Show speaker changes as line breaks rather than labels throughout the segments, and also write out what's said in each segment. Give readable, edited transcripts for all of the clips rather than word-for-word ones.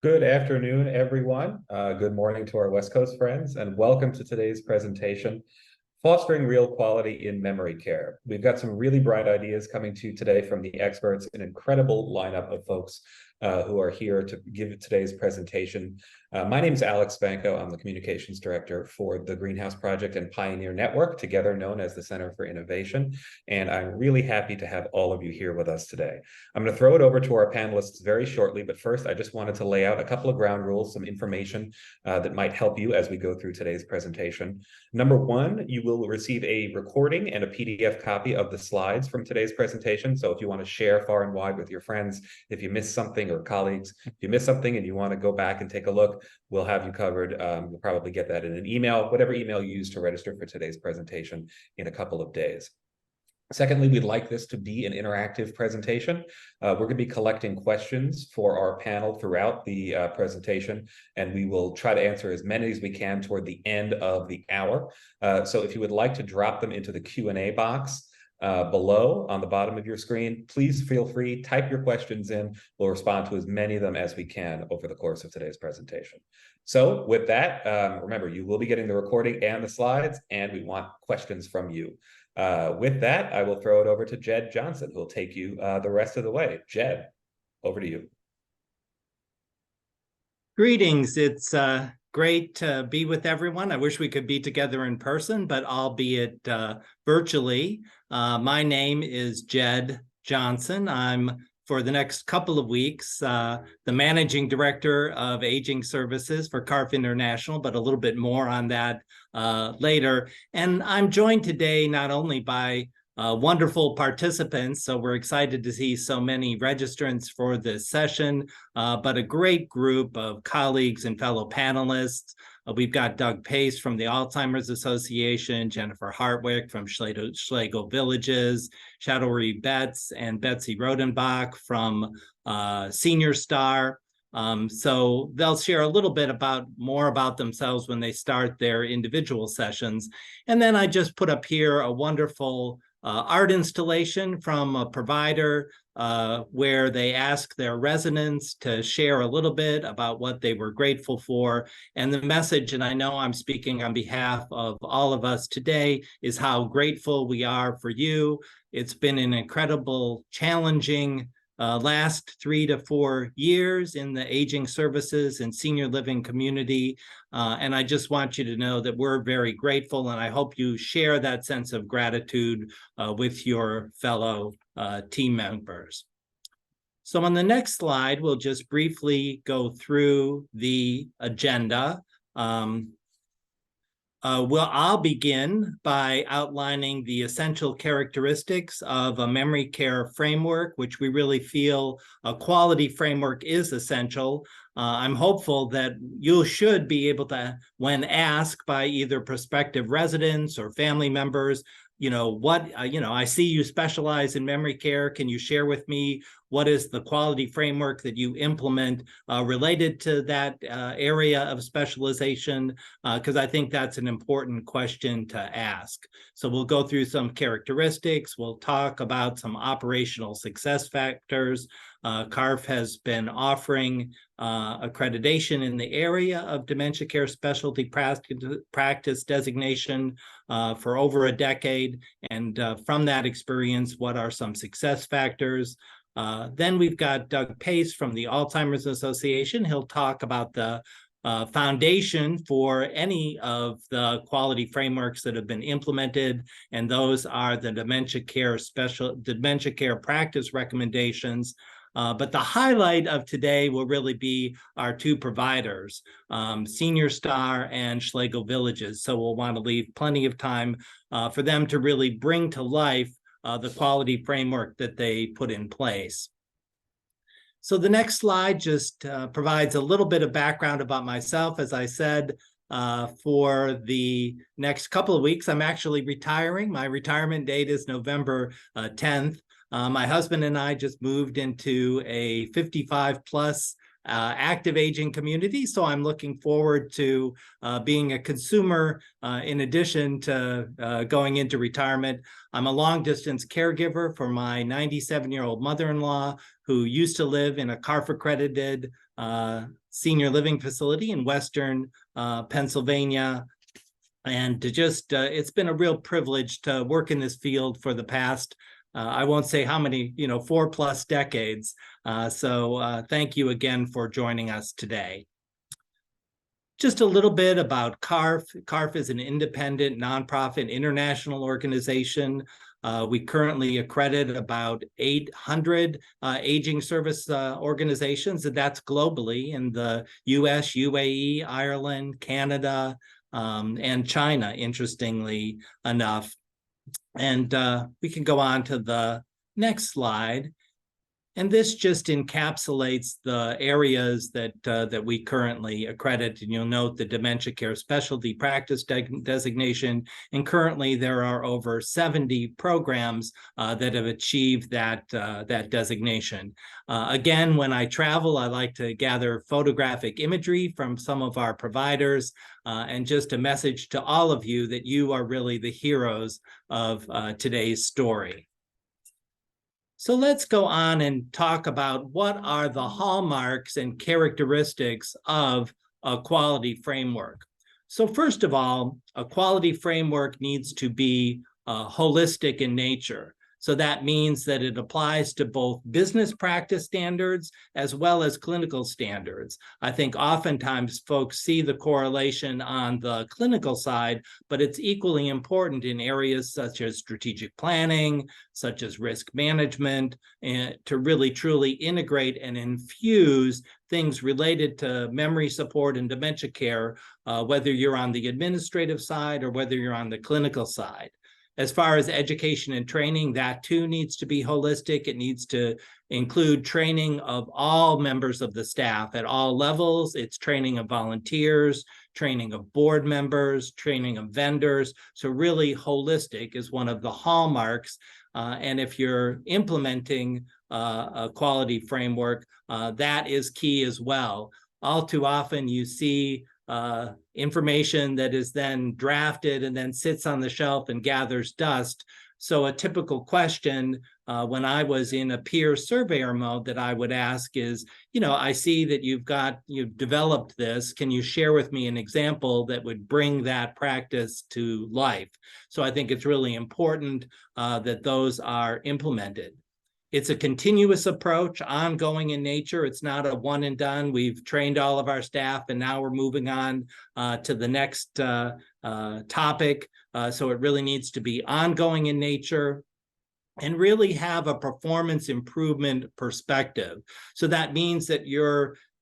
Good afternoon, everyone. Good morning to our West Coast friends, and welcome to today's presentation, Fostering Real Quality in Memory Care. We've got some really bright ideas coming to you today from the experts, an incredible lineup of folks who are here to give today's presentation. My name is Alex Banco. I'm the Communications Director for the Greenhouse Project and Pioneer Network, together known as the Center for Innovation. And I'm really happy to have all of you here with us today. I'm going to throw it over to our panelists very shortly, but first I just wanted to lay out a couple of ground rules, some information that might help you as we go through today's presentation. Number one, you will receive a recording and a PDF copy of the slides from today's presentation. So if you want to share far and wide with your friends, if you missed something, or colleagues, if you missed something and you want to go back and take a look, we'll have you covered. You'll probably get that in an email, whatever email you use to register for today's presentation in a couple of days. Secondly, we'd like this to be an interactive presentation. We're going to be collecting questions for our panel throughout the presentation, and we will try to answer as many as we can toward the end of the hour. So if you would like to drop them into the Q&A box below on the bottom of your screen, please feel free, type your questions in. We'll respond to as many of them as we can over the course of today's presentation. So with that, remember, you will be getting the recording and the slides, and we want questions from you. With that, I will throw it over to Jed Johnson, who will take you the rest of the way. Jed, over to you.
Greetings. It's great to be with everyone. I wish we could be together in person, but albeit virtually. My name is Jed Johnson. I'm, for the next couple of weeks, the Managing Director of Aging Services for CARF International, but a little bit more on that later. And I'm joined today not only by wonderful participants, so we're excited to see so many registrants for this session, but a great group of colleagues and fellow panelists. We've got Doug Pace from the Alzheimer's Association, Jennifer Hartwick from Schlegel Villages, Shadowy Betts and Betsy Rodenbach from Senior Star. So they'll share a little bit more about themselves when they start their individual sessions. And then I just put up here a wonderful art installation from a provider where they ask their residents to share a little bit about what they were grateful for. And the message, and I know I'm speaking on behalf of all of us today, is how grateful we are for you. It's been an incredible, challenging last 3 to 4 years in the aging services and senior living community. And I just want you to know that we're very grateful, and I hope you share that sense of gratitude with your fellow team members. So on the next slide, we'll just briefly go through the agenda. I'll begin by outlining the essential characteristics of a memory care framework, which we really feel a quality framework is essential. I'm hopeful that you should be able to, when asked by either prospective residents or family members, I see you specialize in memory care. Can you share with me what is the quality framework that you implement related to that area of specialization? Because I think that's an important question to ask. So we'll go through some characteristics. We'll talk about some operational success factors. CARF has been offering accreditation in the area of dementia care specialty practice designation for over a decade. And from that experience, what are some success factors? Then we've got Doug Pace from the Alzheimer's Association. He'll talk about the foundation for any of the quality frameworks that have been implemented, and those are the dementia care practice recommendations. But the highlight of today will really be our two providers, Senior Star and Schlegel Villages. So we'll want to leave plenty of time for them to really bring to life the quality framework that they put in place. So the next slide just provides a little bit of background about myself. As I said, for the next couple of weeks, I'm actually retiring. My retirement date is November 10th. My husband and I just moved into a 55 plus active aging community. So I'm looking forward to being a consumer in addition to going into retirement. I'm a long distance caregiver for my 97-year-old mother-in-law who used to live in a CARF accredited senior living facility in Western Pennsylvania. And to just, it's been a real privilege to work in this field for the past, I won't say how many, 4+ decades. So thank you again for joining us today. Just a little bit about CARF. CARF is an independent, nonprofit, international organization. We currently accredit about 800 aging service organizations, and that's globally in the US, UAE, Ireland, Canada, and China, interestingly enough. And we can go on to the next slide. And this just encapsulates the areas that we currently accredit. And you'll note the dementia care specialty practice designation. And currently there are over 70 programs that have achieved that designation. Again, when I travel, I like to gather photographic imagery from some of our providers, and just a message to all of you that you are really the heroes of today's story. So let's go on and talk about what are the hallmarks and characteristics of a quality framework. So first of all, a quality framework needs to be holistic in nature. So that means that it applies to both business practice standards as well as clinical standards. I think oftentimes folks see the correlation on the clinical side, but it's equally important in areas such as strategic planning, such as risk management, and to really truly integrate and infuse things related to memory support and dementia care, whether you're on the administrative side or whether you're on the clinical side. As far as education and training, that too needs to be holistic. It needs to include training of all members of the staff at all levels. It's training of volunteers, training of board members, training of vendors. So really holistic is one of the hallmarks. And if you're implementing a quality framework, that is key as well. All too often you see information that is then drafted and then sits on the shelf and gathers dust. So a typical question when I was in a peer surveyor mode that I would ask is, I see that you've developed this. Can you share with me an example that would bring that practice to life? So I think it's really important that those are implemented. It's a continuous approach, ongoing in nature. It's not a one and done. We've trained all of our staff and now we're moving on to the next topic. So it really needs to be ongoing in nature and really have a performance improvement perspective. So that means that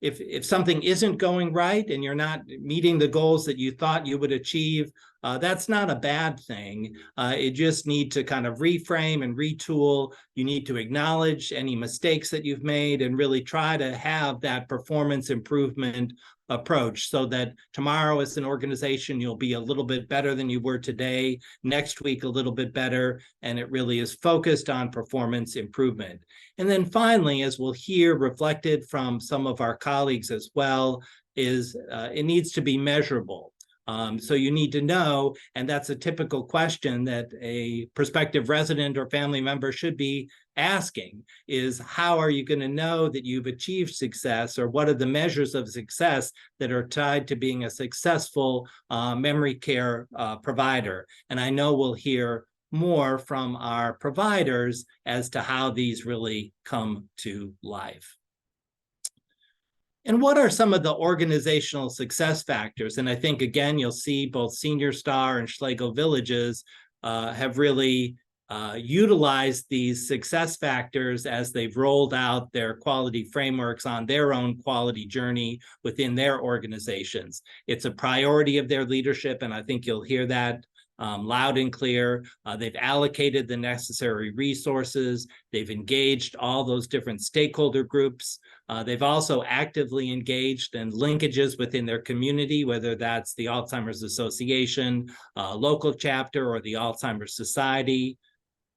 if something isn't going right and you're not meeting the goals that you thought you would achieve, that's not a bad thing. You just need to kind of reframe and retool. You need to acknowledge any mistakes that you've made and really try to have that performance improvement approach so that tomorrow as an organization, you'll be a little bit better than you were today, next week a little bit better, and it really is focused on performance improvement. And then finally, as we'll hear reflected from some of our colleagues as well, is it needs to be measurable. So you need to know, and that's a typical question that a prospective resident or family member should be asking, is how are you going to know that you've achieved success, or what are the measures of success that are tied to being a successful memory care provider? And I know we'll hear more from our providers as to how these really come to life. And what are some of the organizational success factors? And I think, again, you'll see both Senior Star and Schlegel Villages have really utilized these success factors as they've rolled out their quality frameworks on their own quality journey within their organizations. It's a priority of their leadership, and I think you'll hear that loud and clear. They've allocated the necessary resources. They've engaged all those different stakeholder groups. They've also actively engaged in linkages within their community, whether that's the Alzheimer's Association, local chapter, or the Alzheimer's Society.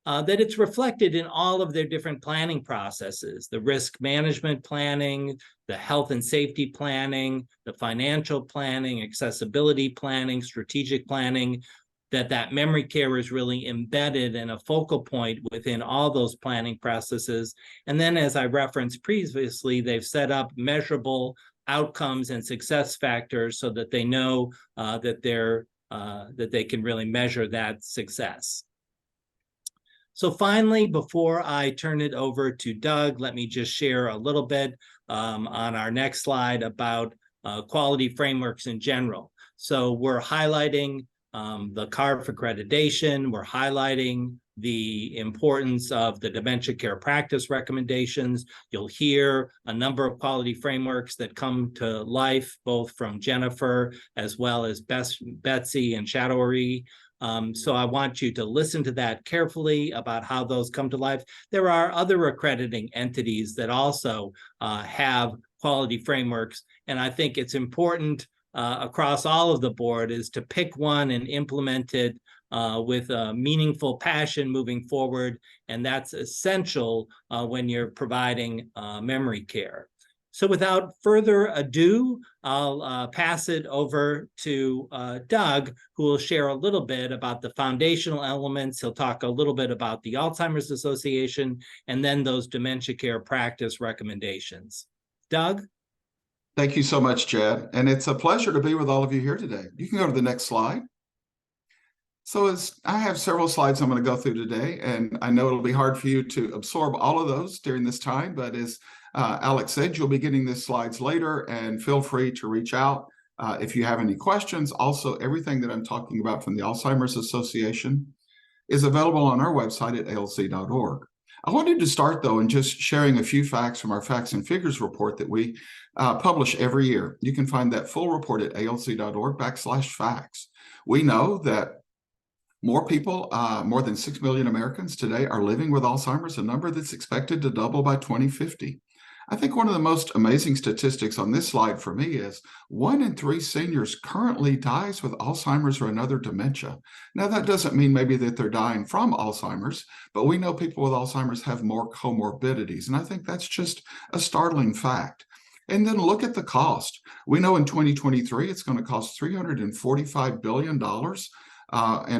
That it's reflected in all of their different planning processes, the risk management planning, the health and safety planning, the financial planning, accessibility planning, strategic planning, that memory care is really embedded in a focal point within all those planning processes. And then, as I referenced previously, they've set up measurable outcomes and success factors so that they know that they can really measure that success. So finally, before I turn it over to Doug, let me just share a little bit on our next slide about quality frameworks in general. So we're highlighting the CARF accreditation, we're highlighting the importance of the dementia care practice recommendations. You'll hear a number of quality frameworks that come to life, both from Jennifer as well as Betsy and Shadowy. So I want you to listen to that carefully about how those come to life. There are other accrediting entities that also have quality frameworks, and I think it's important across all of the board is to pick one and implement it with a meaningful passion moving forward, and that's essential when you're providing memory care. So without further ado, I'll pass it over to Doug, who will share a little bit about the foundational elements. He'll talk a little bit about the Alzheimer's Association, and then those dementia care practice recommendations. Doug?
Thank you so much, Chad. And it's a pleasure to be with all of you here today. You can go to the next slide. So I have several slides I'm going to go through today, and I know it'll be hard for you to absorb all of those during this time, but as Alex said, you'll be getting these slides later, and feel free to reach out if you have any questions. Also, everything that I'm talking about from the Alzheimer's Association is available on our website at alc.org. I wanted to start, though, in just sharing a few facts from our Facts and Figures report that we publish every year. You can find that full report at alc.org/facts. We know that more people, more than 6 million Americans today are living with Alzheimer's, a number that's expected to double by 2050. I think one of the most amazing statistics on this slide for me is 1 in 3 seniors currently dies with Alzheimer's or another dementia. Now, that doesn't mean maybe that they're dying from Alzheimer's, but we know people with Alzheimer's have more comorbidities, and I think that's just a startling fact. And then look at the cost. We know in 2023, it's going to cost $345 billion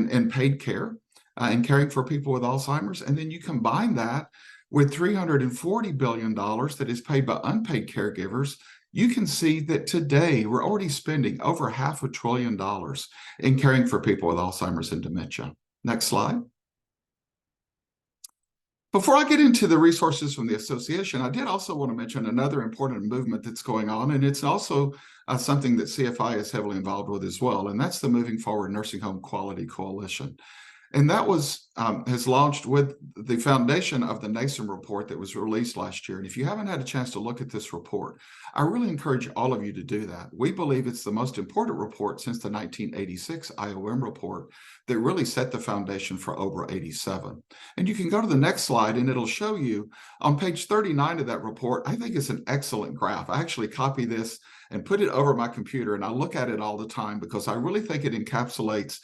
in paid care and caring for people with Alzheimer's. And then you combine that with $340 billion that is paid by unpaid caregivers, you can see that today we're already spending over $500 billion in caring for people with Alzheimer's and dementia. Next slide. Before I get into the resources from the association, I did also want to mention another important movement that's going on, and it's also something that CFI is heavily involved with as well, and that's the Moving Forward Nursing Home Quality Coalition. And that was has launched with the foundation of the NASM report that was released last year. And if you haven't had a chance to look at this report, I really encourage all of you to do that. We believe it's the most important report since the 1986 IOM report that really set the foundation for OBRA 87. And you can go to the next slide and it'll show you on page 39 of that report. I think it's an excellent graph. I actually copy this and put it over my computer, and I look at it all the time because I really think it encapsulates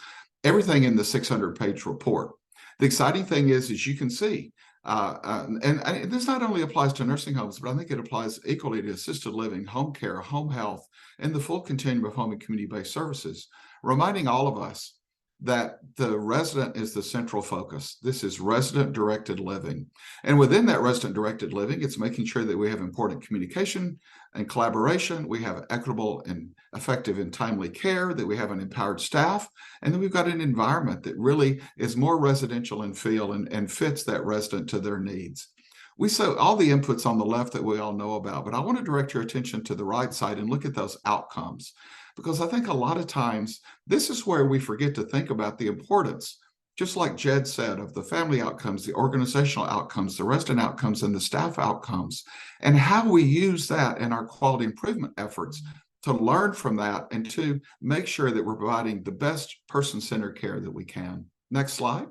everything in the 600-page report. The exciting thing is, as you can see, and this not only applies to nursing homes, but I think it applies equally to assisted living, home care, home health, and the full continuum of home and community-based services, reminding all of us that the resident is the central focus. This is resident-directed living. And within that resident-directed living, it's making sure that we have important communication and collaboration, we have equitable and effective and timely care, that we have an empowered staff, and then we've got an environment that really is more residential in feel and fits that resident to their needs. We saw all the inputs on the left that we all know about, but I want to direct your attention to the right side and look at those outcomes, because I think a lot of times this is where we forget to think about the importance, just like Jed said, of the family outcomes, the organizational outcomes, the resident outcomes, and the staff outcomes, and how we use that in our quality improvement efforts to learn from that and to make sure that we're providing the best person-centered care that we can. Next slide.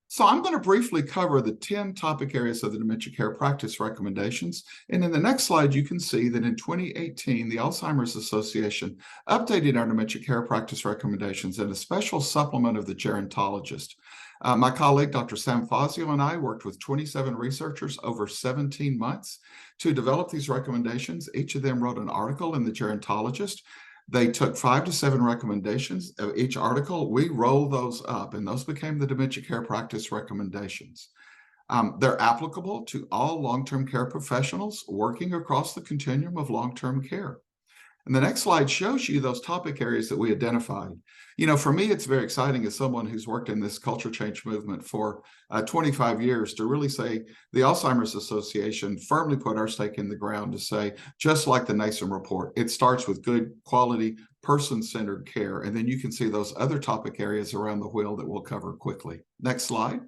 So I'm going to briefly cover the 10 topic areas of the dementia care practice recommendations. And in the next slide, you can see that in 2018, the Alzheimer's Association updated our dementia care practice recommendations in a special supplement of the gerontologist. My colleague, Dr. Sam Fazio, and I worked with 27 researchers over 17 months to develop these recommendations. Each of them wrote an article in the gerontologist. They took 5 to 7 recommendations of each article. We rolled those up, and those became the dementia care practice recommendations. They're applicable to all long-term care professionals working across the continuum of long-term care. And the next slide shows you those topic areas that we identified. You know, for me, it's very exciting as someone who's worked in this culture change movement for 25 years to really say the Alzheimer's Association firmly put our stake in the ground to say, just like the NASM report, it starts with good quality person-centered care. And then you can see those other topic areas around the wheel that we'll cover quickly. Next slide.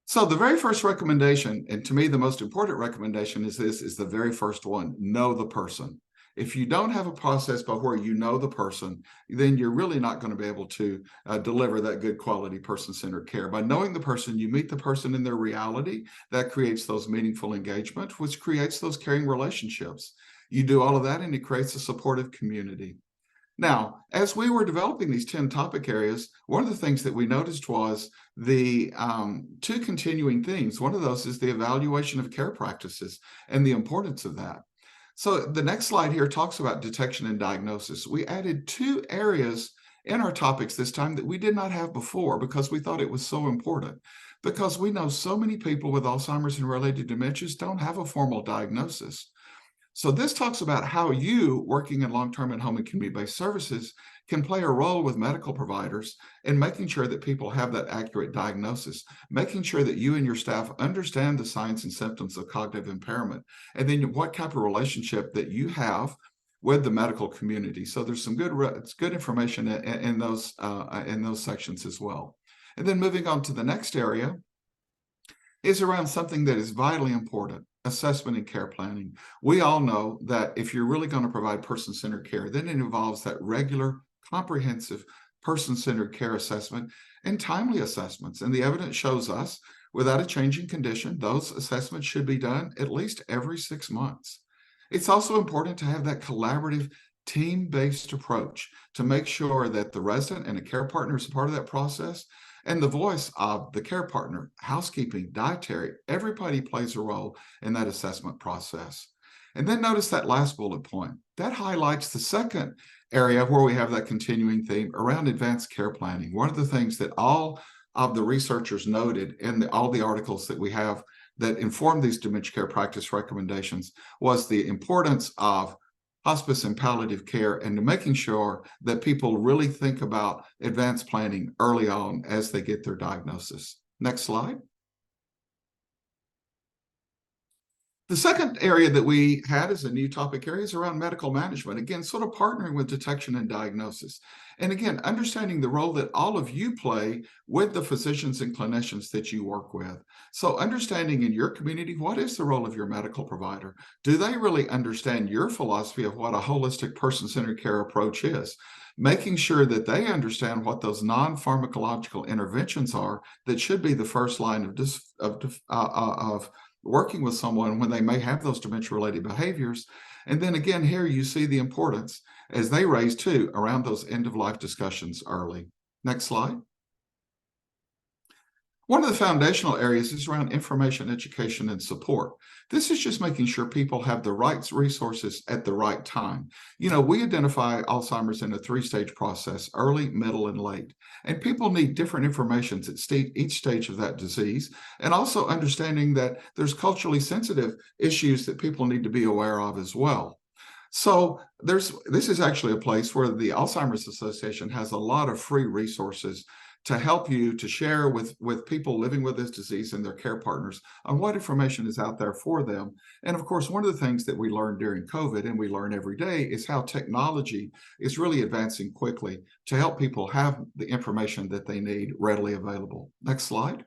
So the very first recommendation, and to me, the most important recommendation is the very first one: know the person. If you don't have a process by where you know the person, then you're really not going to be able to deliver that good quality person-centered care. By knowing the person, you meet the person in their reality. That creates those meaningful engagement, which creates those caring relationships. You do all of that, and it creates a supportive community. Now, as we were developing these 10 topic areas, one of the things that we noticed was the two continuing themes. One of those is the evaluation of care practices and the importance of that. So the next slide here talks about detection and diagnosis. We added 2 areas in our topics this time that we did not have before because we thought it was so important. Because we know so many people with Alzheimer's and related dementias don't have a formal diagnosis. So this talks about how you, working in long-term and home and community-based services, can play a role with medical providers in making sure that people have that accurate diagnosis, making sure that you and your staff understand the signs and symptoms of cognitive impairment, and then what type of relationship that you have with the medical community. So there's some good information in those sections as well. And then moving on to the next area is around something that is vitally important: assessment and care planning. We all know that if you're really going to provide person-centered care, then it involves that regular, comprehensive person-centered care assessment and timely assessments. And the evidence shows us, without a changing condition, those assessments should be done at least every 6 months. It's also important to have that collaborative, team-based approach to make sure that the resident and a care partner is a part of that process, and the voice of the care partner, housekeeping, dietary, everybody plays a role in that assessment process. And then notice that last bullet point. That highlights the second area where we have that continuing theme around advanced care planning. One of the things that all of the researchers noted in all the articles that we have that inform these dementia care practice recommendations was the importance of hospice and palliative care, and to making sure that people really think about advanced planning early on as they get their diagnosis. Next slide. The second area that we had as a new topic area is around medical management. Again, sort of partnering with detection and diagnosis. And again, understanding the role that all of you play with the physicians and clinicians that you work with. So understanding in your community, what is the role of your medical provider? Do they really understand your philosophy of what a holistic person-centered care approach is? Making sure that they understand what those non-pharmacological interventions are that should be the first line of working with someone when they may have those dementia-related behaviors. And then again, here you see the importance as they raise too around those end-of-life discussions early. Next slide. One of the foundational areas is around information, education, and support. This is just making sure people have the right resources at the right time. You know, we identify Alzheimer's in a 3-stage process: early, middle, and late. And people need different information at each stage of that disease, and also understanding that there's culturally sensitive issues that people need to be aware of as well. So this is actually a place where the Alzheimer's Association has a lot of free resources to help you to share with people living with this disease and their care partners on what information is out there for them. And of course, one of the things that we learned during COVID, and we learn every day, is how technology is really advancing quickly to help people have the information that they need readily available. Next slide.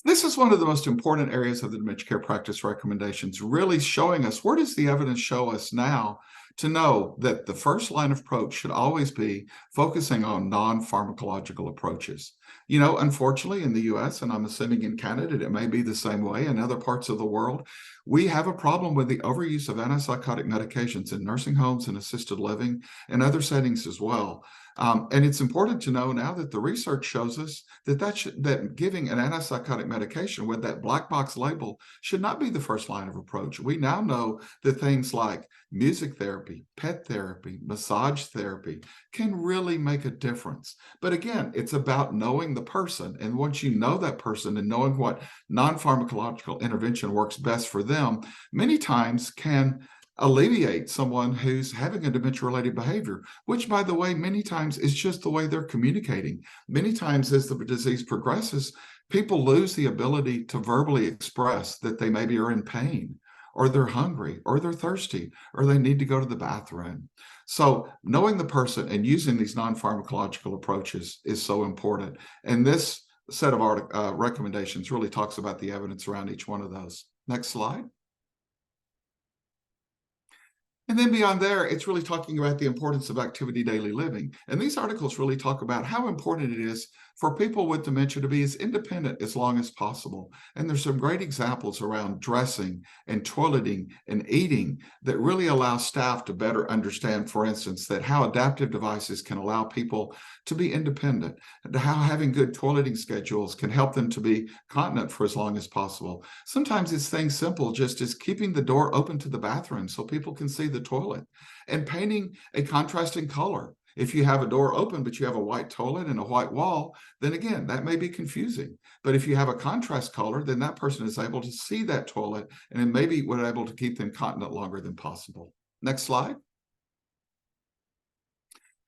This is one of the most important areas of the dementia care practice recommendations, really showing us where does the evidence show us now to know that the first line of approach should always be focusing on non-pharmacological approaches. You know, unfortunately in the US, and I'm assuming in Canada, it may be the same way in other parts of the world, we have a problem with the overuse of antipsychotic medications in nursing homes and assisted living and other settings as well. And it's important to know now that the research shows us that that giving an antipsychotic medication with that black box label should not be the first line of approach. We now know that things like music therapy, pet therapy, massage therapy can really make a difference. But again, it's about knowing the person. And once you know that person and knowing what non-pharmacological intervention works best for them, many times can alleviate someone who's having a dementia-related behavior, which, by the way, many times is just the way they're communicating. Many times as the disease progresses, people lose the ability to verbally express that they maybe are in pain, or they're hungry, or they're thirsty, or they need to go to the bathroom. So knowing the person and using these non-pharmacological approaches is so important. And this set of recommendations really talks about the evidence around each one of those. Next slide. And then beyond there, it's really talking about the importance of activity daily living. And these articles really talk about how important it is for people with dementia to be as independent as long as possible. And there's some great examples around dressing and toileting and eating that really allow staff to better understand, for instance, that how adaptive devices can allow people to be independent, and how having good toileting schedules can help them to be continent for as long as possible. Sometimes it's things simple, just as keeping the door open to the bathroom so people can see the toilet, and painting a contrasting color. If you have a door open, but you have a white toilet and a white wall, then again, that may be confusing. But if you have a contrast color, then that person is able to see that toilet, and it may be able to keep them continent longer than possible. Next slide.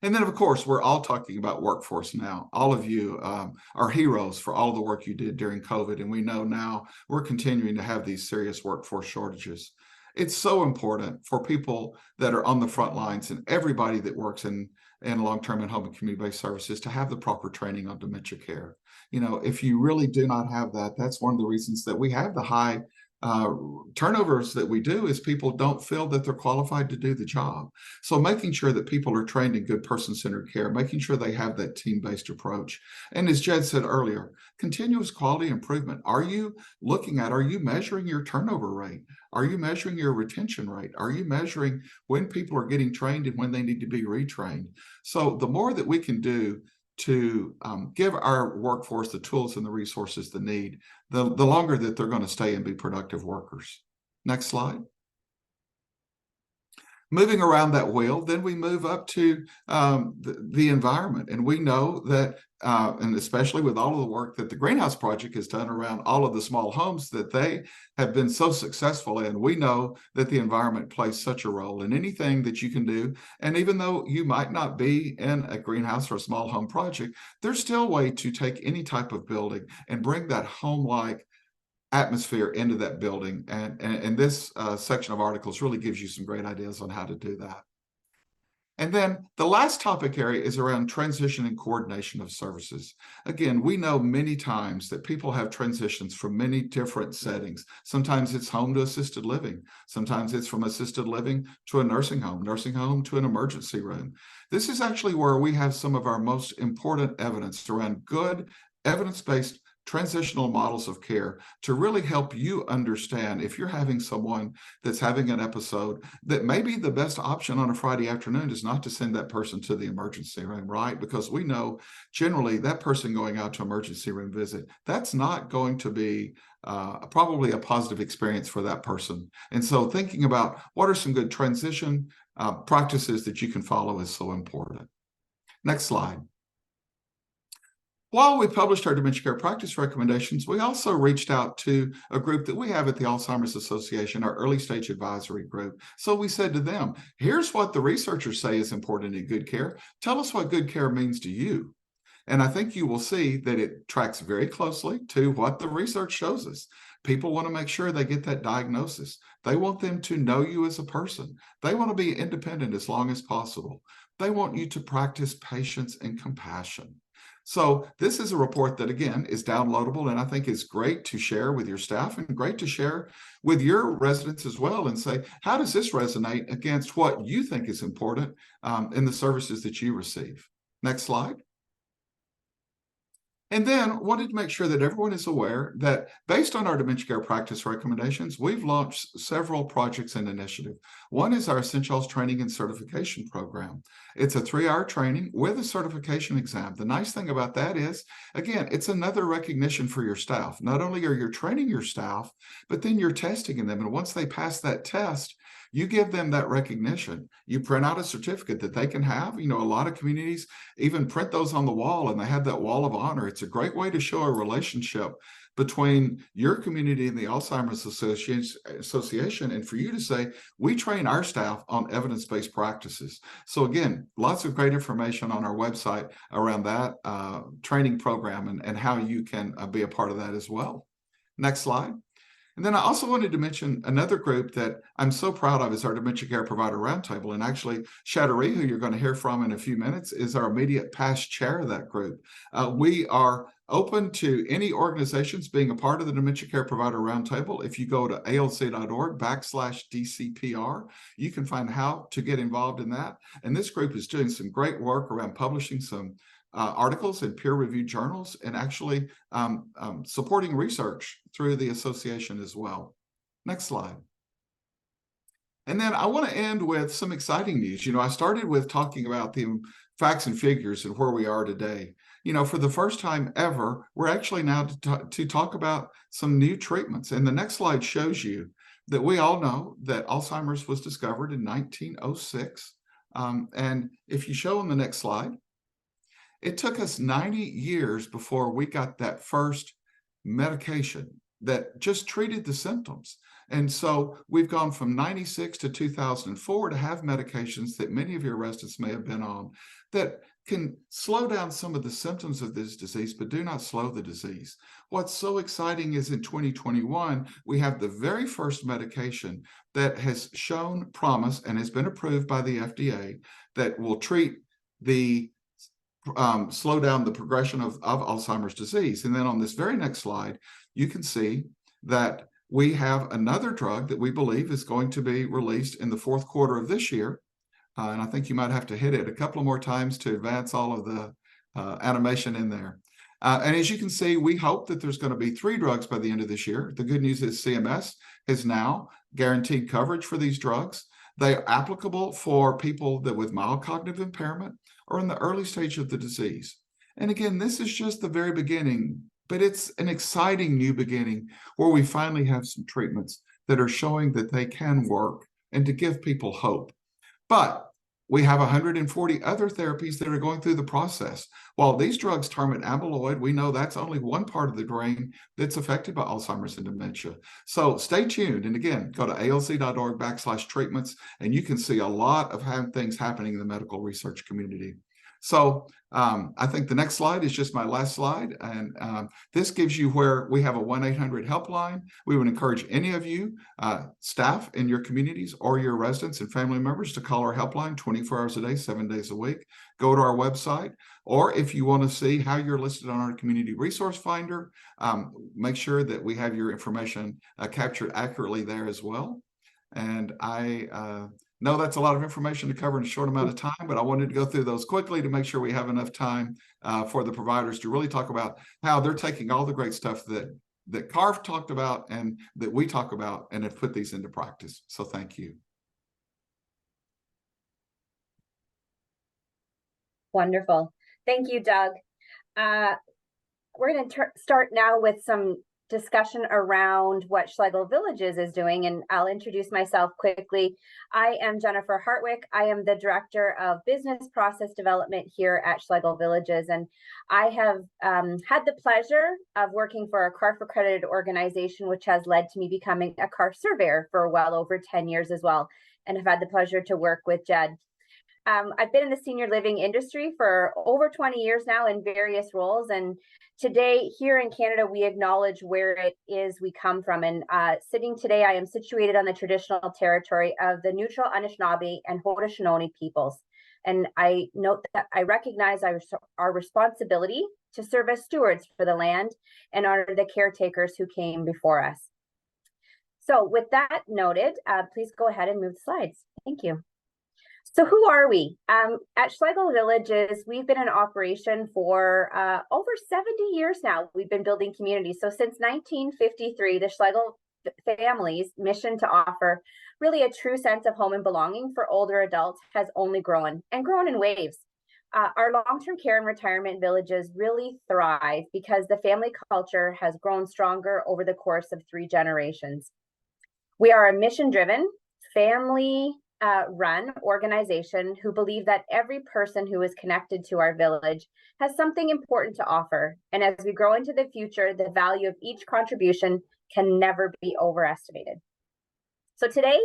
And then, of course, we're all talking about workforce now. All of you are heroes for all the work you did during COVID. And we know now we're continuing to have these serious workforce shortages. It's so important for people that are on the front lines and everybody that works in long-term and home and community-based services to have the proper training on dementia care. You know, if you really do not have that, that's one of the reasons that we have the high turnovers that we do, is people don't feel that they're qualified to do the job. So making sure that people are trained in good person-centered care, making sure they have that team-based approach. And as Jed said earlier, continuous quality improvement. Are you measuring your turnover rate? Are you measuring your retention rate? Are you measuring when people are getting trained and when they need to be retrained? So the more that we can do to give our workforce the tools and the resources they need, the longer that they're going to stay and be productive workers. Next slide. Moving around that wheel, then we move up to the environment. And we know that, and especially with all of the work that the Greenhouse Project has done around all of the small homes that they have been so successful in, we know that the environment plays such a role in anything that you can do. And even though you might not be in a greenhouse or a small home project, there's still a way to take any type of building and bring that home-like atmosphere into that building. And this section of articles really gives you some great ideas on how to do that. And then the last topic area is around transition and coordination of services. Again, we know many times that people have transitions from many different settings. Sometimes it's home to assisted living. Sometimes it's from assisted living to a nursing home to an emergency room. This is actually where we have some of our most important evidence around good evidence-based transitional models of care to really help you understand if you're having someone that's having an episode, that maybe the best option on a Friday afternoon is not to send that person to the emergency room, right? Because we know generally that person going out to emergency room visit, that's not going to be probably a positive experience for that person. And so thinking about what are some good transition practices that you can follow is so important. Next slide. While we published our dementia care practice recommendations, we also reached out to a group that we have at the Alzheimer's Association, our early stage advisory group. So we said to them, here's what the researchers say is important in good care. Tell us what good care means to you. And I think you will see that it tracks very closely to what the research shows us. People want to make sure they get that diagnosis. They want them to know you as a person. They want to be independent as long as possible. They want you to practice patience and compassion. So this is a report that, again, is downloadable, and I think is great to share with your staff and great to share with your residents as well, and say, how does this resonate against what you think is important in the services that you receive? Next slide. And then wanted to make sure that everyone is aware that based on our dementia care practice recommendations, we've launched several projects and initiatives. One is our Essentials Training and Certification Program. It's a 3-hour training with a certification exam. The nice thing about that is, again, it's another recognition for your staff. Not only are you training your staff, but then you're testing them. And once they pass that test, you give them that recognition. You print out a certificate that they can have. You know, a lot of communities even print those on the wall and they have that wall of honor. It's a great way to show a relationship between your community and the Alzheimer's Association, and for you to say, we train our staff on evidence-based practices. So again, lots of great information on our website around that training program and how you can be a part of that as well. Next slide. And then I also wanted to mention another group that I'm so proud of is our Dementia Care Provider Roundtable. And actually, Shattery, who you're going to hear from in a few minutes, is our immediate past chair of that group. We are open to any organizations being a part of the Dementia Care Provider Roundtable. If you go to alc.org/DCPR, you can find how to get involved in that. And this group is doing some great work around publishing some articles in peer-reviewed journals and actually supporting research through the association as well. Next slide. And then I want to end with some exciting news. You know, I started with talking about the facts and figures and where we are today. You know, for the first time ever, we're actually now to talk about some new treatments. And the next slide shows you that we all know that Alzheimer's was discovered in 1906. And if you show on the next slide, it took us 90 years before we got that first medication that just treated the symptoms. And so we've gone from 96 to 2004 to have medications that many of your residents may have been on that can slow down some of the symptoms of this disease, but do not slow the disease. What's so exciting is in 2021, we have the very first medication that has shown promise and has been approved by the FDA that will treat the slow down the progression of Alzheimer's disease. And then on this very next slide, you can see that we have another drug that we believe is going to be released in the fourth quarter of this year. And I think you might have to hit it a couple of more times to advance all of the animation in there. And as you can see, we hope that there's going to be 3 drugs by the end of this year. The good news is CMS has now guaranteed coverage for these drugs. They are applicable for people that with mild cognitive impairment or in the early stage of the disease. And again, this is just the very beginning, but it's an exciting new beginning where we finally have some treatments that are showing that they can work and to give people hope. But we have 140 other therapies that are going through the process. While these drugs target amyloid, we know that's only one part of the brain that's affected by Alzheimer's and dementia. So stay tuned. And again, go to alc.org/treatments, and you can see a lot of things happening in the medical research community. So I think the next slide is just my last slide. And this gives you where we have a 1-800 helpline. We would encourage any of you, staff in your communities or your residents and family members to call our helpline 24 hours a day, 7 days a week. Go to our website, or if you want to see how you're listed on our community resource finder, make sure that we have your information captured accurately there as well. And I know that's a lot of information to cover in a short amount of time, but I wanted to go through those quickly to make sure we have enough time for the providers to really talk about how they're taking all the great stuff that CARF talked about and that we talk about and have put these into practice. So thank you.
Wonderful. Thank you, Doug. We're going to start now with some discussion around what Schlegel Villages is doing, and I'll introduce myself quickly. I am Jennifer Hartwick. I am the Director of Business Process Development here at Schlegel Villages, and I have had the pleasure of working for a CARF accredited organization, which has led to me becoming a CARF surveyor for well over 10 years as well, and have had the pleasure to work with Jed. I've been in the senior living industry for over 20 years now in various roles. And today here in Canada, we acknowledge where it is we come from. And sitting today, I am situated on the traditional territory of the neutral Anishinaabe and Haudenosaunee peoples. And I note that I recognize our responsibility to serve as stewards for the land and honor the caretakers who came before us. So with that noted, please go ahead and move the slides. Thank you. So who are we? At Schlegel Villages, we've been in operation for over 70 years now. We've been building communities. So since 1953, the Schlegel family's mission to offer really a true sense of home and belonging for older adults has only grown and grown in waves. Our long-term care and retirement villages really thrive because the family culture has grown stronger over the course of 3 generations. We are a mission-driven, family run organization who believe that every person who is connected to our village has something important to offer. And as we grow into the future, the value of each contribution can never be overestimated. So today,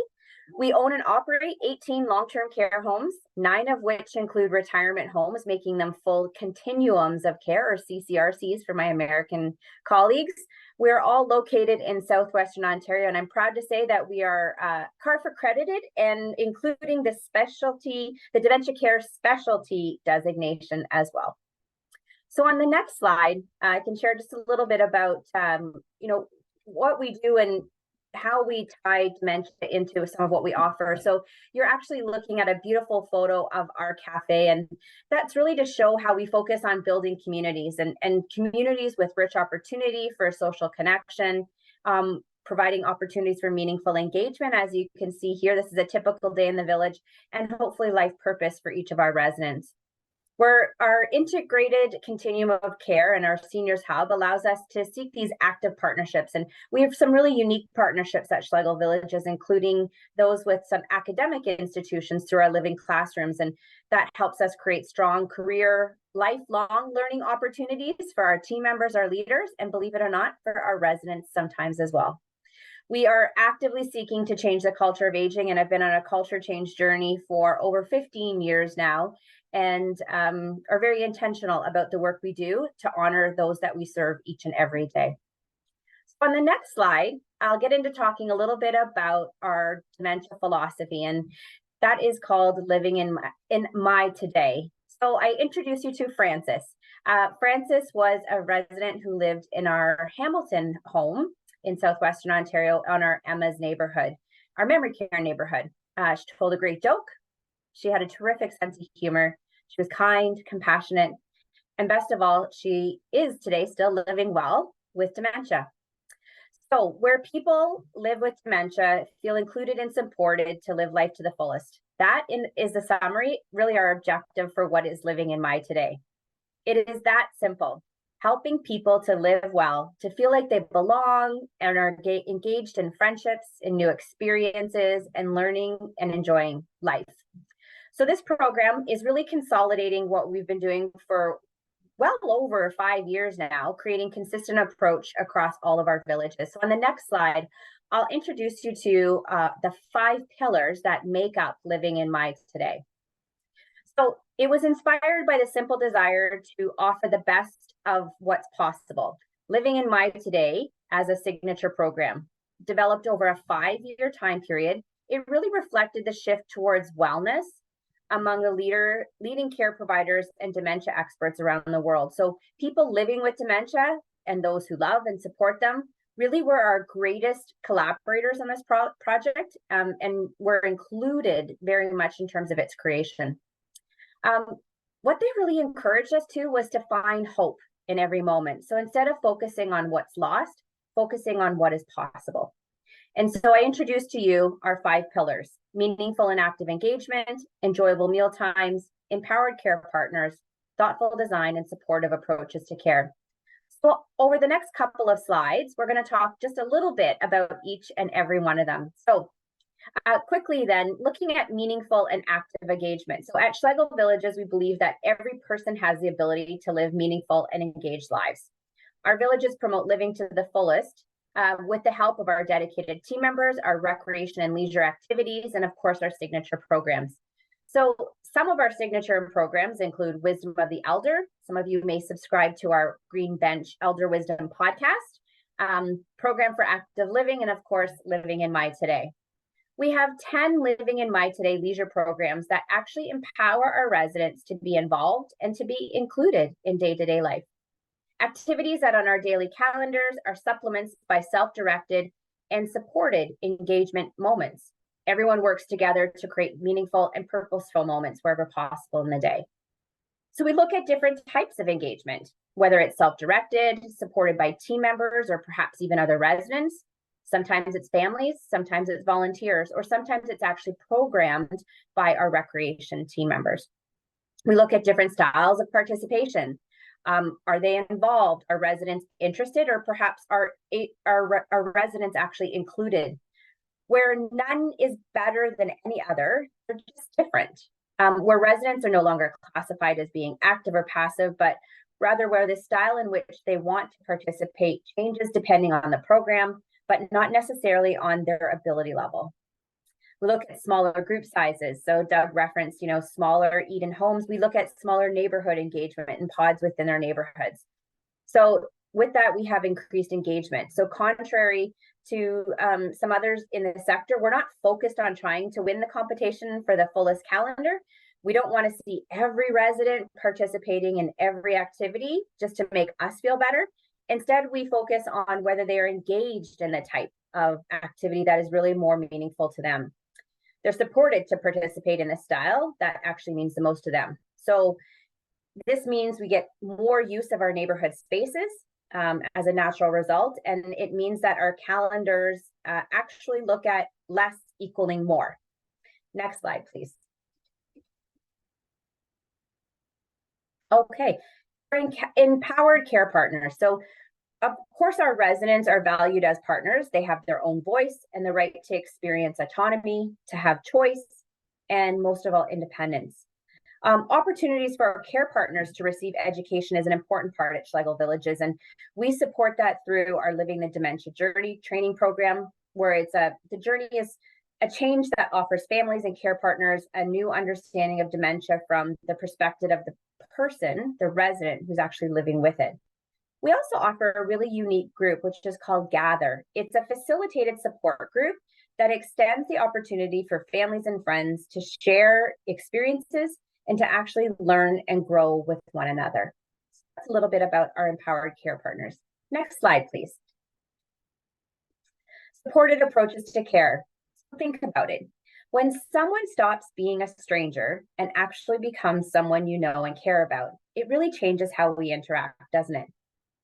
we own and operate 18 long-term care homes, 9 of which include retirement homes, making them full continuums of care, or CCRCs for my American colleagues. We're all located in Southwestern Ontario, and I'm proud to say that we are CARF accredited and including the dementia care specialty designation as well. So on the next slide, I can share just a little bit about what we do and how we tie dementia into some of what we offer. So you're actually looking at a beautiful photo of our cafe, and that's really to show how we focus on building communities and communities with rich opportunity for social connection, providing opportunities for meaningful engagement. As you can see here, this is a typical day in the village, and hopefully life purpose for each of our residents. Where our integrated continuum of care and our seniors hub allows us to seek these active partnerships. And we have some really unique partnerships at Schlegel Villages, including those with some academic institutions through our living classrooms. And that helps us create strong career, lifelong learning opportunities for our team members, our leaders, and believe it or not, for our residents sometimes as well. We are actively seeking to change the culture of aging and have been on a culture change journey for over 15 years now, and are very intentional about the work we do to honor those that we serve each and every day. So on the next slide, I'll get into talking a little bit about our dementia philosophy, and that is called Living in My Today. So I introduce you to Francis. Francis was a resident who lived in our Hamilton home in Southwestern Ontario on our Emma's neighborhood, our memory care neighborhood. She told a great joke. She had a terrific sense of humor. She was kind, compassionate, and best of all, she is today still living well with dementia. So where people live with dementia feel included and supported to live life to the fullest. That is the summary, really our objective for what is Living in My Today. It is that simple, helping people to live well, to feel like they belong and are engaged in friendships, in new experiences, and learning and enjoying life. So this program is really consolidating what we've been doing for well over 5 years now, creating consistent approach across all of our villages. So on the next slide, I'll introduce you to the 5 pillars that make up Living in My Today. So it was inspired by the simple desire to offer the best of what's possible. Living in My Today as a signature program, developed over a 5-year time period, it really reflected the shift towards wellness among the leading care providers and dementia experts around the world. So people living with dementia and those who love and support them really were our greatest collaborators on this project, and were included very much in terms of its creation. What they really encouraged us to was to find hope in every moment. So instead of focusing on what's lost, focusing on what is possible. And so I introduced to you our 5 pillars: meaningful and active engagement, enjoyable meal times, empowered care partners, thoughtful design, and supportive approaches to care. So over the next couple of slides, we're going to talk just a little bit about each and every one of them. So quickly then, looking at meaningful and active engagement. So at Schlegel Villages, we believe that every person has the ability to live meaningful and engaged lives. Our villages promote living to the fullest with the help of our dedicated team members, our recreation and leisure activities, and of course, our signature programs. So some of our signature programs include Wisdom of the Elder. Some of you may subscribe to our Green Bench Elder Wisdom podcast, program for active living, and of course, Living in My Today. We have 10 Living in My Today leisure programs that actually empower our residents to be involved and to be included in day-to-day life. Activities that on our daily calendars are supplements by self-directed and supported engagement moments. Everyone works together to create meaningful and purposeful moments wherever possible in the day. So we look at different types of engagement, whether it's self-directed, supported by team members, or perhaps even other residents. Sometimes it's families, sometimes it's volunteers, or sometimes it's actually programmed by our recreation team members. We look at different styles of participation. Are they involved? Are residents interested, or perhaps are residents actually included? Where none is better than any other, they're just different. Where residents are no longer classified as being active or passive, but rather where the style in which they want to participate changes depending on the program, but not necessarily on their ability level. We look at smaller group sizes. So Doug referenced, smaller Eden homes. We look at smaller neighborhood engagement in pods within their neighborhoods. So with that, we have increased engagement. So contrary to some others in the sector, we're not focused on trying to win the competition for the fullest calendar. We don't want to see every resident participating in every activity just to make us feel better. Instead, we focus on whether they are engaged in the type of activity that is really more meaningful to them. They're supported to participate in a style that actually means the most to them. So this means we get more use of our neighborhood spaces as a natural result. And it means that our calendars actually look at less equaling more. Next slide, please. Okay, empowered care partners. So of course, our residents are valued as partners. They have their own voice and the right to experience autonomy, to have choice, and most of all, independence. Opportunities for our care partners to receive education is an important part at Schlegel Villages, and we support that through our Living the Dementia Journey training program, where the journey is a change that offers families and care partners a new understanding of dementia from the perspective of the person, the resident, who's actually living with it. We also offer a really unique group, which is called Gather. It's a facilitated support group that extends the opportunity for families and friends to share experiences and to actually learn and grow with one another. So that's a little bit about our empowered care partners. Next slide, please. Supported approaches to care. So think about it. When someone stops being a stranger and actually becomes someone you know and care about, it really changes how we interact, doesn't it?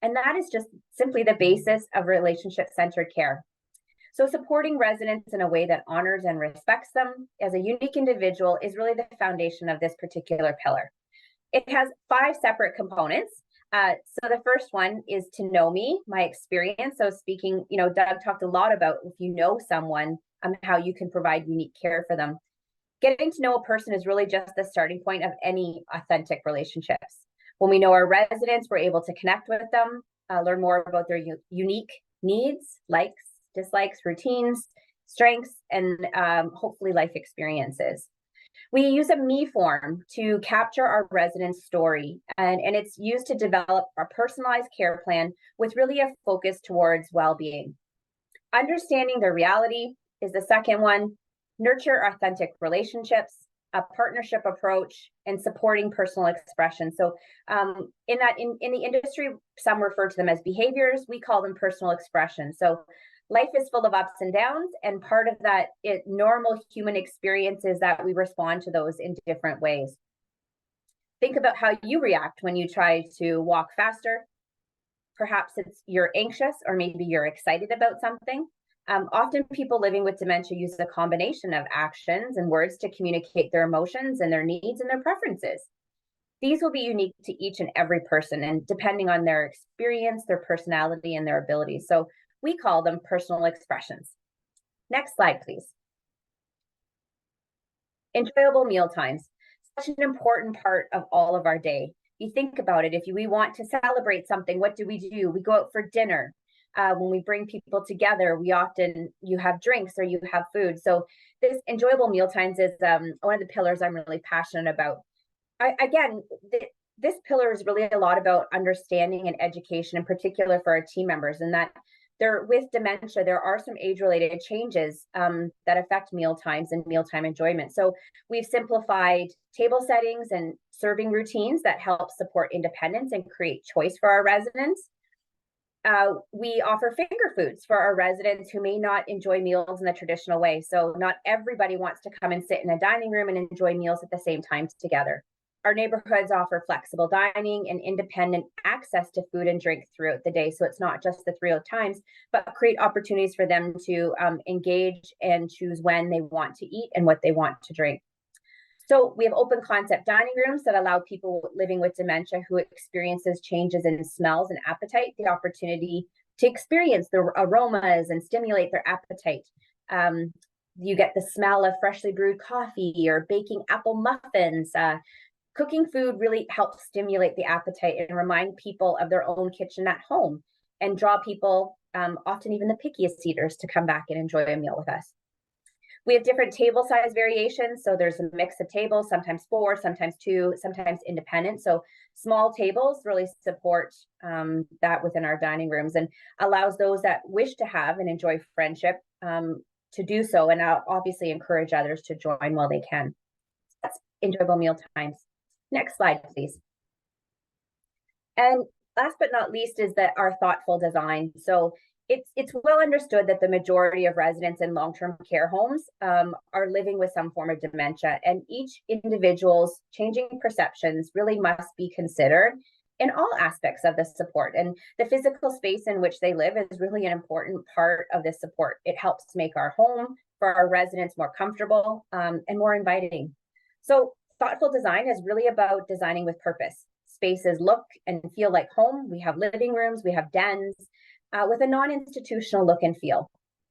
And that is just simply the basis of relationship-centered care. So supporting residents in a way that honors and respects them as a unique individual is really the foundation of this particular pillar. It has 5 separate components. So the first one is to know me, my experience. So speaking, Doug talked a lot about if you know someone, how you can provide unique care for them. Getting to know a person is really just the starting point of any authentic relationships. When we know our residents, we're able to connect with them, learn more about their unique needs, likes, dislikes, routines, strengths, and hopefully life experiences. We use a me form to capture our residents' story, and it's used to develop a personalized care plan with really a focus towards well-being. Understanding their reality is the second one. Nurture authentic relationships, a partnership approach, and supporting personal expression. So in the industry, some refer to them as behaviors. We call them personal expression. So life is full of ups and downs, and part of that normal human experience is that we respond to those in different ways. Think about how you react when you try to walk faster. Perhaps you're anxious, or maybe you're excited about something. Often people living with dementia use a combination of actions and words to communicate their emotions and their needs and their preferences. These will be unique to each and every person, and depending on their experience, their personality, and their abilities. So we call them personal expressions. Next slide, please. Enjoyable meal times. Such an important part of all of our day. You think about it, if we want to celebrate something, what do? We go out for dinner. When we bring people together, you have drinks or you have food. So this enjoyable meal times is one of the pillars I'm really passionate about. This pillar is really a lot about understanding and education, in particular for our team members, and that with dementia, there are some age-related changes that affect meal times and mealtime enjoyment. So we've simplified table settings and serving routines that help support independence and create choice for our residents. We offer finger foods for our residents who may not enjoy meals in the traditional way. So not everybody wants to come and sit in a dining room and enjoy meals at the same time together. Our neighborhoods offer flexible dining and independent access to food and drink throughout the day. So it's not just the 3 times, but create opportunities for them to engage and choose when they want to eat and what they want to drink. So we have open concept dining rooms that allow people living with dementia who experiences changes in smells and appetite the opportunity to experience the aromas and stimulate their appetite. You get the smell of freshly brewed coffee or baking apple muffins. Cooking food really helps stimulate the appetite and remind people of their own kitchen at home and draw people, often even the pickiest eaters, to come back and enjoy a meal with us. We have different table size variations. So there's a mix of tables, sometimes 4, sometimes 2, sometimes independent. So small tables really support that within our dining rooms and allows those that wish to have and enjoy friendship to do so. And I'll obviously encourage others to join while they can. That's enjoyable meal times. Next slide, please. And last but not least is that our thoughtful design. So it's well understood that the majority of residents in long-term care homes are living with some form of dementia, and each individual's changing perceptions really must be considered in all aspects of the support. And the physical space in which they live is really an important part of this support. It helps make our home for our residents more comfortable and more inviting. So thoughtful design is really about designing with purpose. Spaces look and feel like home. We have living rooms, we have dens, with a non-institutional look and feel.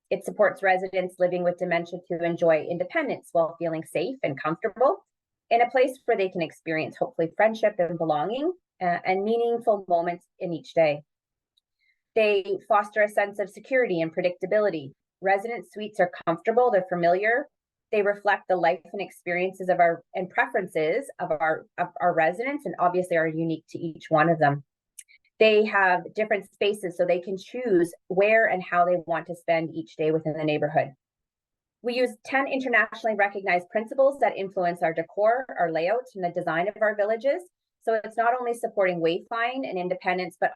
It supports residents living with dementia to enjoy independence while feeling safe and comfortable in a place where they can experience hopefully friendship and belonging and meaningful moments in each day. They foster a sense of security and predictability. Resident suites are comfortable, they're familiar, they reflect the life and experiences of our and preferences of our residents, and obviously are unique to each one of them. They have different spaces so they can choose where and how they want to spend each day within the neighborhood. We use 10 internationally recognized principles that influence our decor, our layout, and the design of our villages. So it's not only supporting wayfinding and independence, but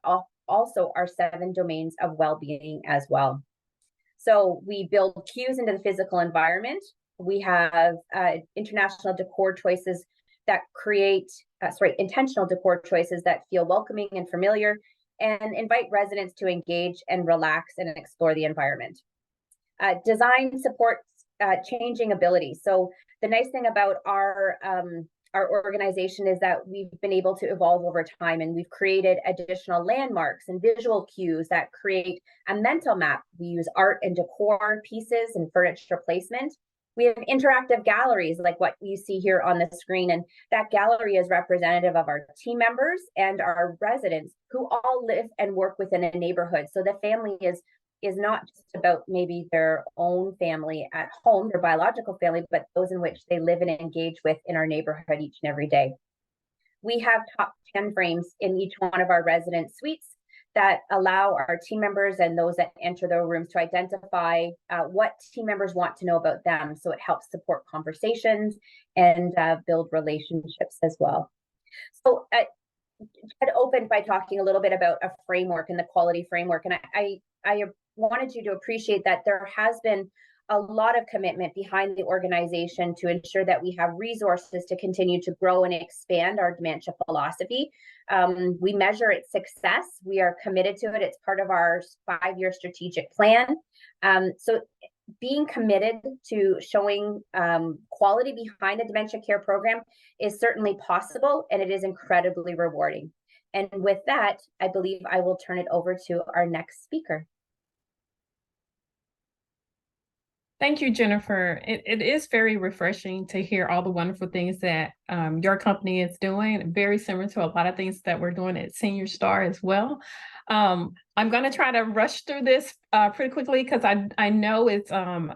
also our 7 domains of well-being as well. So we build cues into the physical environment. We have international decor choices that create, intentional decor choices that feel welcoming and familiar and invite residents to engage and relax and explore the environment. Design supports changing ability. So the nice thing about our organization is that we've been able to evolve over time, and we've created additional landmarks and visual cues that create a mental map. We use art and decor pieces and furniture placement. We have interactive galleries like what you see here on the screen, and that gallery is representative of our team members and our residents who all live and work within a neighborhood. So the family is not just about maybe their own family at home, their biological family, but those in which they live and engage with in our neighborhood each and every day. We have top 10 frames in each one of our resident suites that allow our team members and those that enter their rooms to identify what team members want to know about them. So it helps support conversations and build relationships as well. So I'd open by talking a little bit about a framework and the quality framework. And I wanted you to appreciate that there has been a lot of commitment behind the organization to ensure that we have resources to continue to grow and expand our dementia philosophy. We measure its success. We are committed to it. It's part of our 5-year strategic plan. So being committed to showing quality behind the dementia care program is certainly possible, and it is incredibly rewarding. And with that, I believe I will turn it over to our next speaker.
Thank you, Jennifer. It is very refreshing to hear all the wonderful things that your company is doing, very similar to a lot of things that we're doing at Senior Star as well. I'm going to try to rush through this pretty quickly because I know it's a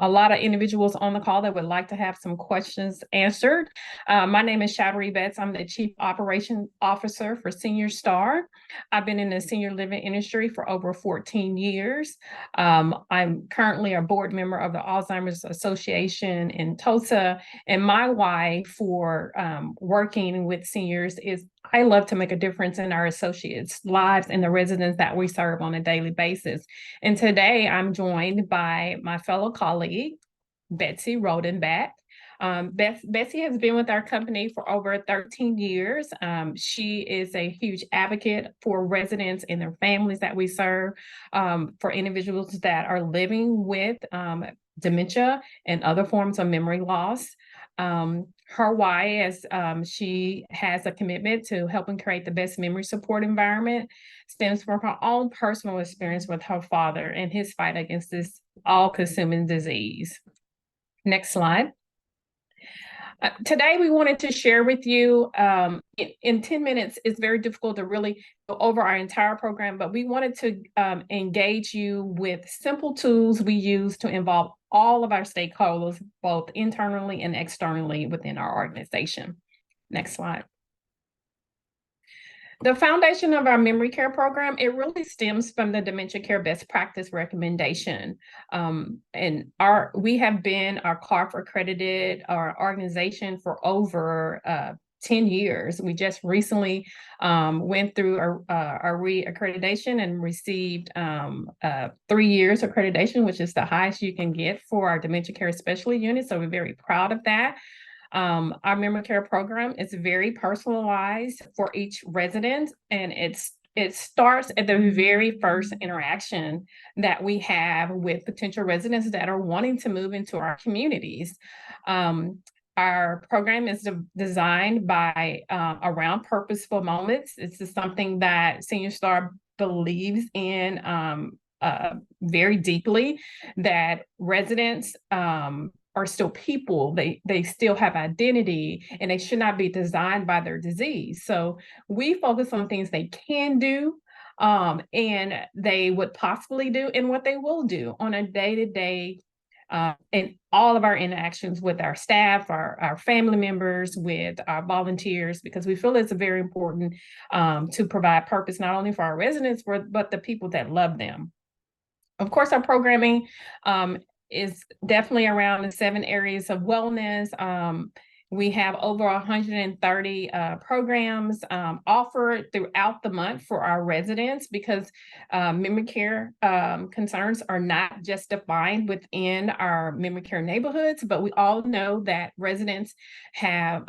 lot of individuals on the call that would like to have some questions answered. My name is Shabari Betts. I'm the Chief Operations Officer for Senior Star. I've been in the senior living industry for over 14 years. I'm currently a board member of the Alzheimer's Association in Tulsa, and my why for for working with seniors is I love to make a difference in our associates' lives and the residents that we serve on a daily basis. And today I'm joined by my fellow colleague, Betsy Rodenbach. Betsy has been with our company for over 13 years. She is a huge advocate for residents and their families that we serve, for individuals that are living with dementia and other forms of memory loss. Her why is she has a commitment to helping create the best memory support environment, stems from her own personal experience with her father and his fight against this all-consuming disease. Next slide. Today, we wanted to share with you, in 10 minutes, it's very difficult to really go over our entire program, but we wanted to engage you with simple tools we use to involve all of our stakeholders, both internally and externally within our organization. Next slide. The foundation of our memory care program, it really stems from the dementia care best practice recommendation. And we have been our CARF accredited our organization for over 10 years. We just recently went through our re-accreditation and received 3 years accreditation, which is the highest you can get for our dementia care specialty unit. So we're very proud of that. Our memory care program is very personalized for each resident, and it starts at the very first interaction that we have with potential residents that are wanting to move into our communities. Our program is designed by around purposeful moments. This is something that Senior Star believes in very deeply, that residents are still people. They still have identity, and they should not be designed by their disease. So we focus on things they can do, and they would possibly do, and what they will do on a day-to-day in all of our interactions with our staff, our family members, with our volunteers, because we feel it's very important to provide purpose not only for our residents, but the people that love them. Of course, our programming is definitely around the 7 areas of wellness. We have over 130 programs offered throughout the month for our residents, because memory care concerns are not just defined within our memory care neighborhoods, but we all know that residents have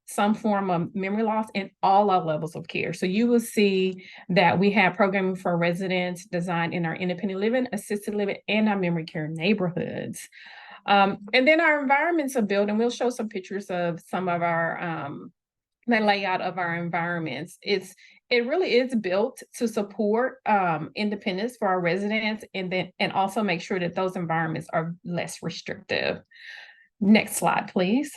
some form of memory loss in all our levels of care. So you will see that we have programming for residents designed in our independent living, assisted living, and our memory care neighborhoods. And then our environments are built, and we'll show some pictures of some of our the layout of our environments. It really is built to support independence for our residents, and also make sure that those environments are less restrictive. Next slide, please.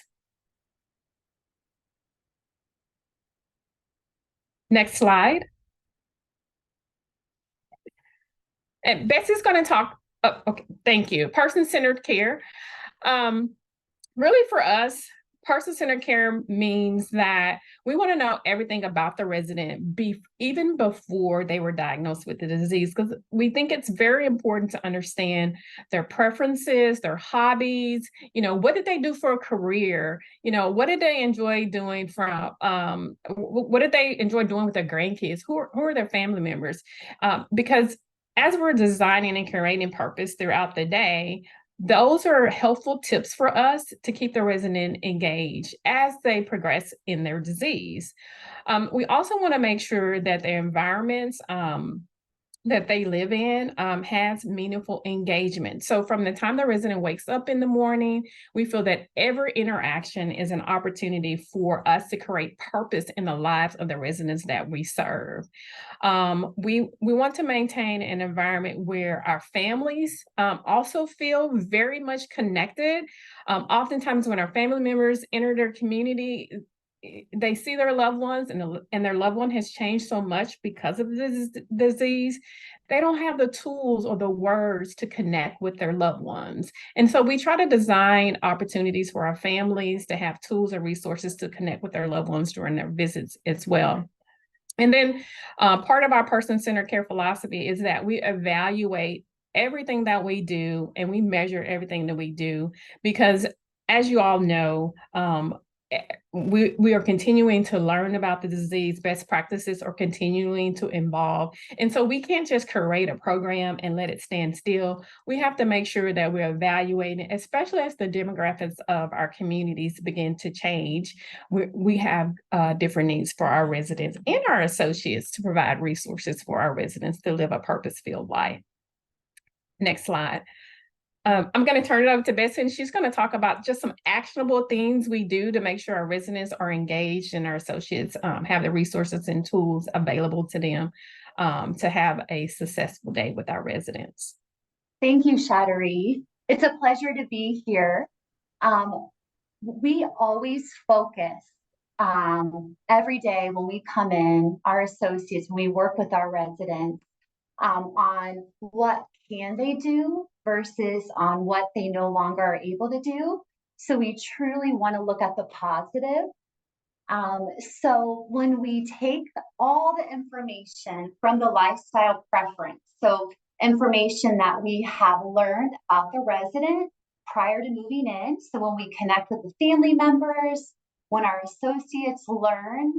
Next slide. And Betsy's going to talk. Oh, okay, thank you. Person-centered care. Really, for us, person-centered care means that we want to know everything about the resident even before they were diagnosed with the disease, because we think it's very important to understand their preferences, their hobbies. What did they do for a career? What did they enjoy doing what did they enjoy doing with their grandkids? Who are their family members? Because as we're designing and curating purpose throughout the day, those are helpful tips for us to keep the resident engaged as they progress in their disease. We also want to make sure that their environments that they live in has meaningful engagement. So from the time the resident wakes up in the morning, we feel that every interaction is an opportunity for us to create purpose in the lives of the residents that we serve. We want to maintain an environment where our families also feel very much connected. Oftentimes when our family members enter their community, they see their loved ones, and their loved one has changed so much because of this disease. They don't have the tools or the words to connect with their loved ones. And so we try to design opportunities for our families to have tools and resources to connect with their loved ones during their visits as well. And then part of our person-centered care philosophy is that we evaluate everything that we do, and we measure everything that we do, because as you all know, we are continuing to learn about the disease. Best practices are continuing to evolve. And so we can't just create a program and let it stand still. We have to make sure that we're evaluating, especially as the demographics of our communities begin to change. We have different needs for our residents and our associates to provide resources for our residents to live a purpose-filled life. Next slide. I'm going to turn it over to Betsy, and she's going to talk about just some actionable things we do to make sure our residents are engaged and our associates have the resources and tools available to them to have a successful day with our residents.
Thank you, Shattery. It's a pleasure to be here. We always focus every day when we come in, our associates, when we work with our residents, on what can they do versus on what they no longer are able to do. So we truly want to look at the positive. So when we take all the information from the lifestyle preference, so information that we have learned about the resident prior to moving in. So when we connect with the family members, when our associates learn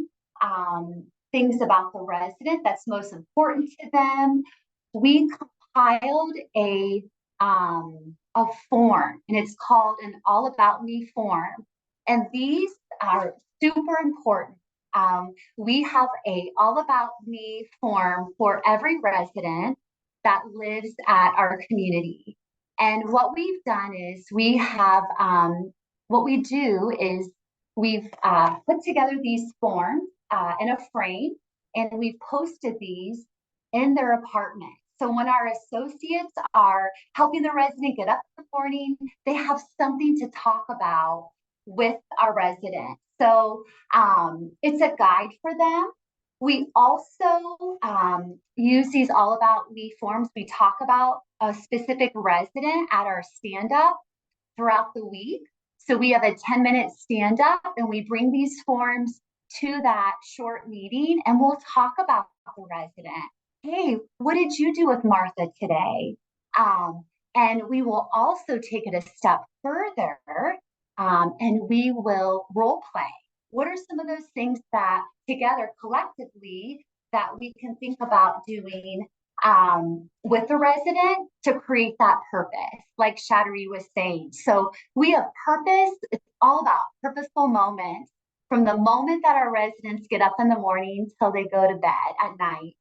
things about the resident that's most important to them, we compiled a form, and it's called an All About Me form. And these are super important. We have a All About Me form for every resident that lives at our community. And what we've done is we have, what we do is we've put together these forms in a frame, and we've posted these in their apartment. So when our associates are helping the resident get up in the morning, they have something to talk about with our residents. So it's a guide for them. We also use these All About Me forms. We talk about a specific resident at our stand-up throughout the week. So we have a 10-minute stand-up, and we bring these forms to that short meeting, and we'll talk about the resident. Hey, what did you do with Martha today? And we will also take it a step further, and we will role play. What are some of those things that together collectively that we can think about doing with the resident to create that purpose, like Shattery was saying. So we have purpose. It's all about purposeful moments from the moment that our residents get up in the morning till they go to bed at night.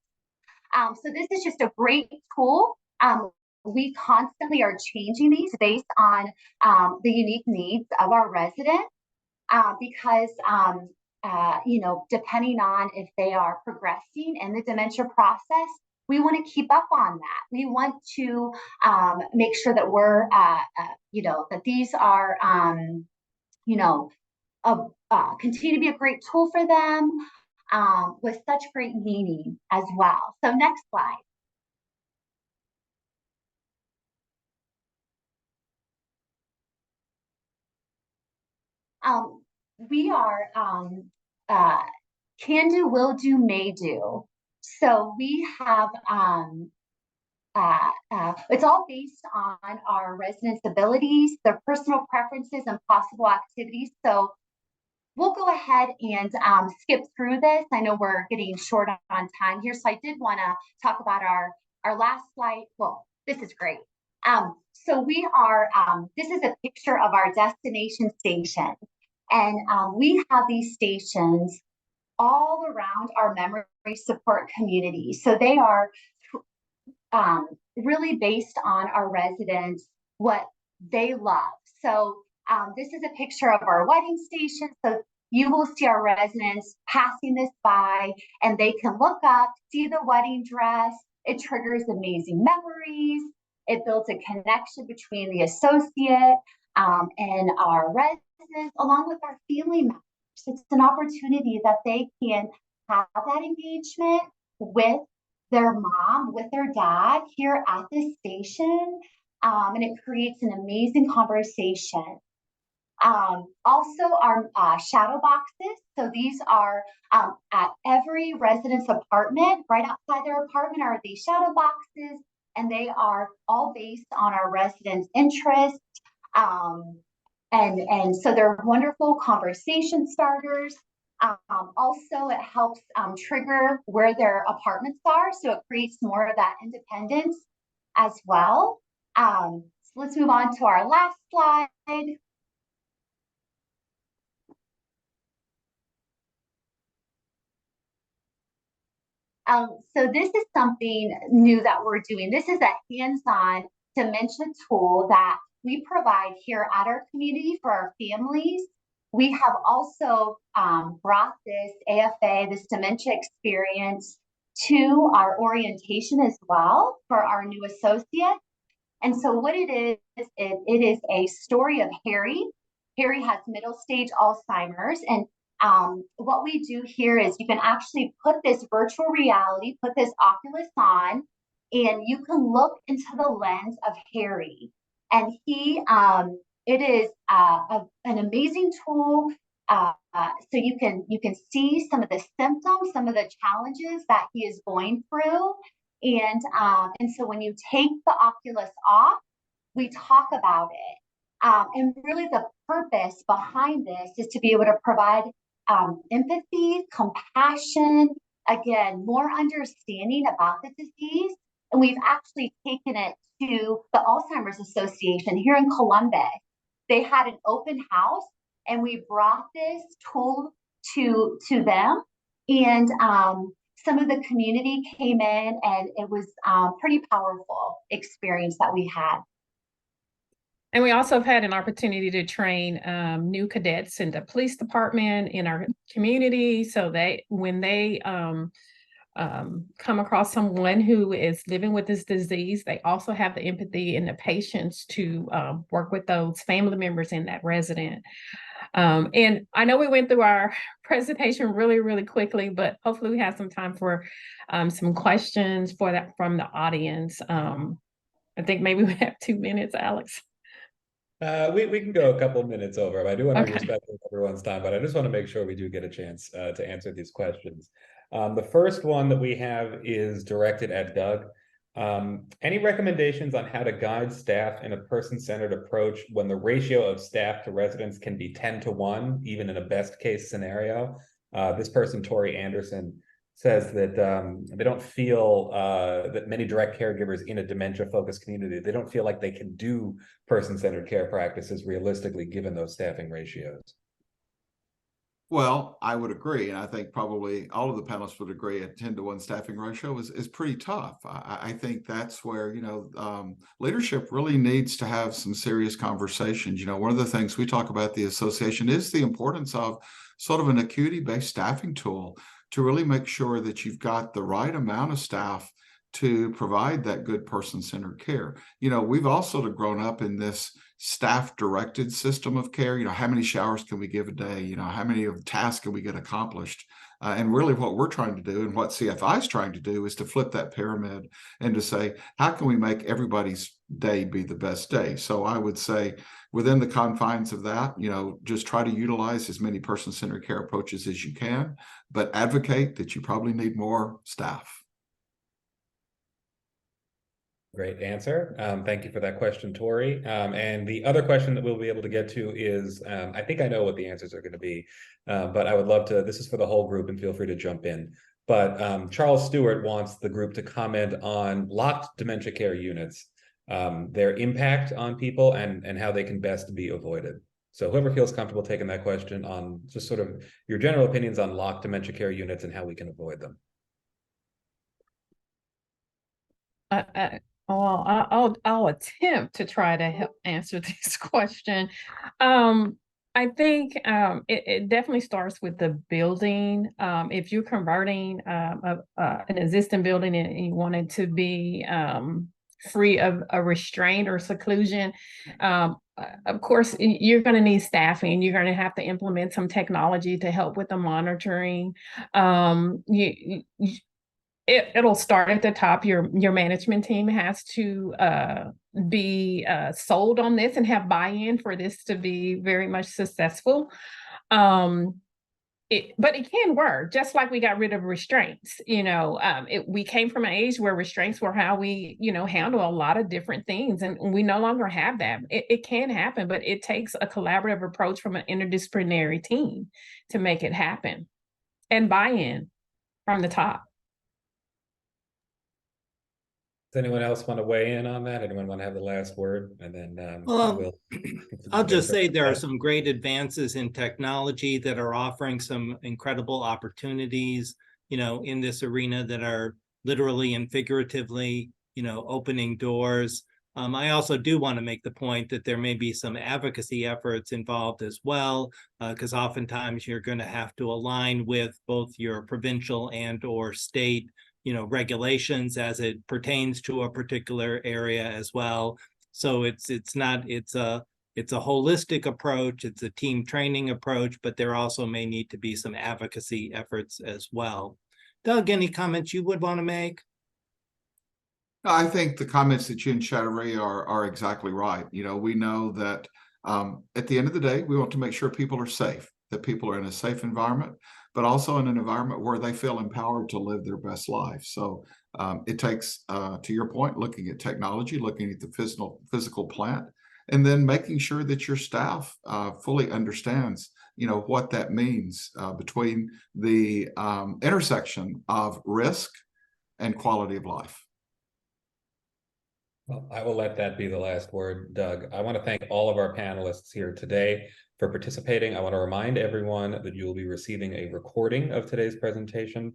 So this is just a great tool. We constantly are changing these based on the unique needs of our residents because, you know, depending on if they are progressing in the dementia process, we want to keep up on that. We want to make sure that we're, you know, that these are, you know, continue to be a great tool for them with such great meaning as well. So next slide. We are can do, will do, may do. So we have, it's all based on our residents' abilities, their personal preferences, and possible activities. So we'll go ahead and skip through this. I know we're getting short on time here, so I did want to talk about our last slide. Well, this is great. So we are, this is a picture of our destination station. And we have these stations all around our memory support community. So they are really based on our residents, what they love. So this is a picture of our wedding station. So you will see our residents passing this by, and they can look up, see the wedding dress. It triggers amazing memories. It builds a connection between the associate and our residents, along with our family members. It's an opportunity that they can have that engagement with their mom, with their dad here at this station, and it creates an amazing conversation. Also our shadow boxes. So these are at every resident's apartment, right outside their apartment are these shadow boxes, and they are all based on our residents' interests. And so they're wonderful conversation starters. Also, it helps trigger where their apartments are, so it creates more of that independence as well. So let's move on to our last slide. So this is something new that we're doing. This is a hands-on dementia tool that we provide here at our community for our families. We have also brought this AFA, this dementia experience, to our orientation as well for our new associates. And so what it is a story of Harry. Harry has middle stage Alzheimer's, and what we do here is you can actually put this virtual reality, put this Oculus on, and you can look into the lens of Harry. And it is an amazing tool. So you can see some of the symptoms, some of the challenges that he is going through. And so when you take the Oculus off, we talk about it. And really the purpose behind this is to be able to provide empathy, compassion, again, more understanding about the disease. And we've actually taken it to the Alzheimer's Association here in Columbus. They had an open house, and we brought this tool to them. And some of the community came in, and it was pretty powerful experience that we had.
And we also have had an opportunity to train new cadets in the police department in our community, so that when they come across someone who is living with this disease, they also have the empathy and the patience to work with those family members in that resident. And I know we went through our presentation really, really quickly, but hopefully we have some time for some questions for that from the audience. I think maybe we have 2 minutes, Alex.
We can go a couple minutes over. I do want to be
Okay.
respectful of everyone's time, but I just want to make sure we do get a chance to answer these questions. The first one that we have is directed at Doug. Any recommendations on how to guide staff in a person-centered approach when the ratio of staff to residents can be 10-1, even in a best case scenario? This person, Tori Anderson, says that they don't feel that many direct caregivers in a dementia-focused community, they don't feel like they can do person-centered care practices realistically, given those staffing ratios.
Well, I would agree, and I think probably all of the panelists would agree, a 10-1 staffing ratio is pretty tough. I think that's where, leadership really needs to have some serious conversations. One of the things we talk about the association is the importance of sort of an acuity-based staffing tool to really make sure that you've got the right amount of staff to provide that good person-centered care. We've also grown up in this staff-directed system of care. How many showers can we give a day? How many of the tasks can we get accomplished? And really what we're trying to do, and what CFI is trying to do, is to flip that pyramid and to say, how can we make everybody's day be the best day? So I would say within the confines of that, just try to utilize as many person-centered care approaches as you can, but advocate that you probably need more staff.
Great answer. Thank you for that question, Tori. And the other question that we'll be able to get to is, I think I know what the answers are going to be, but I would love to, this is for the whole group and feel free to jump in. But Charles Stewart wants the group to comment on locked dementia care units, their impact on people and how they can best be avoided. So whoever feels comfortable taking that question on just sort of your general opinions on locked dementia care units and how we can avoid them.
I'll attempt to try to help answer this question. I think it definitely starts with the building. If you're converting an existing building and you want it to be free of a restraint or seclusion, of course, you're going to need staffing, and you're going to have to implement some technology to help with the monitoring. It'll start at the top. Your management team has to be sold on this and have buy-in for this to be very much successful. But it can work, just like we got rid of restraints. We came from an age where restraints were how we, handle a lot of different things, and we no longer have that. It can happen, but it takes a collaborative approach from an interdisciplinary team to make it happen, and buy-in from the top.
Does anyone else want to weigh in on that? Anyone want to have the last word? And then
I'll just say there are some great advances in technology that are offering some incredible opportunities, in this arena that are literally and figuratively, opening doors. I also do want to make the point that there may be some advocacy efforts involved as well, because oftentimes you're going to have to align with both your provincial and or state regulations as it pertains to a particular area as well. So it's a holistic approach, it's a team training approach, but there also may need to be some advocacy efforts as well. Doug, any comments you would want to make?
I think the comments that you and Chattery are exactly right. We know that at the end of the day, we want to make sure people are safe, that people are in a safe environment, but also in an environment where they feel empowered to live their best life. So it takes, to your point, looking at technology, looking at the physical plant, and then making sure that your staff fully understands, what that means between the intersection of risk and quality of life.
Well, I will let that be the last word, Doug. I want to thank all of our panelists here today for participating. I want to remind everyone that you will be receiving a recording of today's presentation,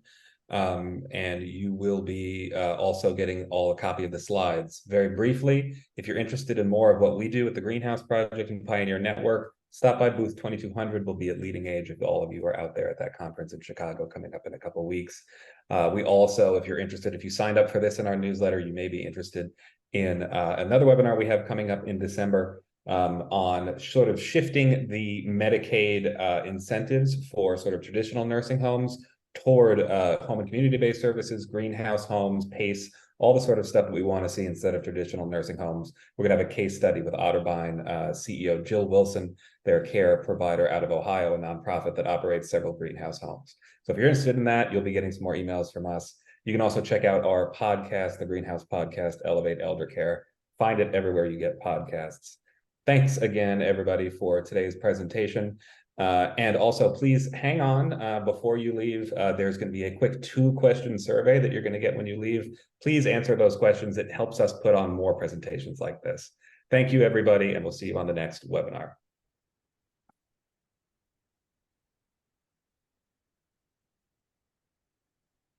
and you will be also getting a copy of the slides. Very briefly, if you're interested in more of what we do at the Greenhouse Project and Pioneer Network, stop by booth 2200. We'll be at Leading Age if all of you are out there at that conference in Chicago coming up in a couple of weeks. We also, if you're interested, if you signed up for this in our newsletter, you may be interested in another webinar we have coming up in December on sort of shifting the Medicaid incentives for sort of traditional nursing homes toward home and community-based services, greenhouse homes, PACE, all the sort of stuff that we want to see instead of traditional nursing homes. We're going to have a case study with Otterbein CEO Jill Wilson, their care provider out of Ohio, a nonprofit that operates several greenhouse homes. So if you're interested in that, you'll be getting some more emails from us. You can also check out our podcast, the Greenhouse Podcast, Elevate Elder Care. Find it everywhere you get podcasts. Thanks again, everybody, for today's presentation. And also, please hang on before you leave. There's going to be a quick 2-question survey that you're going to get when you leave. Please answer those questions. It helps us put on more presentations like this. Thank you, everybody, and we'll see you on the next webinar.